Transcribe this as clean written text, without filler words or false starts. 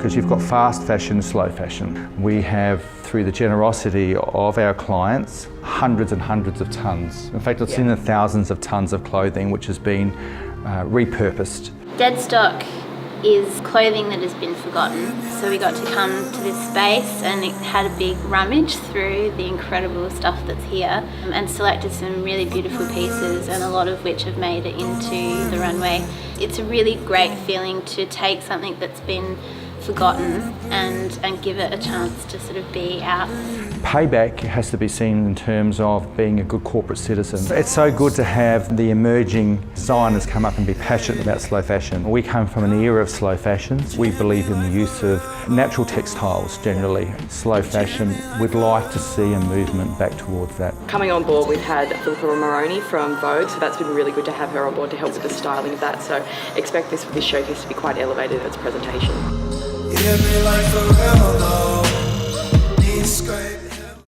because you've got fast fashion, slow fashion. We have, through the generosity of our clients, hundreds and hundreds of tonnes. In fact, it's in the thousands of tonnes of clothing which has been repurposed. Dead stock is clothing that has been forgotten. So we got to come to this space and it had a big rummage through the incredible stuff that's here and selected some really beautiful pieces, and a lot of which have made it into the runway. It's a really great feeling to take something that's been forgotten and give it a chance to sort of be out. Payback has to be seen in terms of being a good corporate citizen. It's so good to have the emerging designers come up and be passionate about slow fashion. We come from an era of slow fashion. We believe in the use of natural textiles generally. Slow fashion, we'd like to see a movement back towards that. Coming on board, we've had Philippa Moroni from Vogue, so that's been really good to have her on board to help with the styling of that. So expect this showcase to be quite elevated in its presentation. Give me life forever.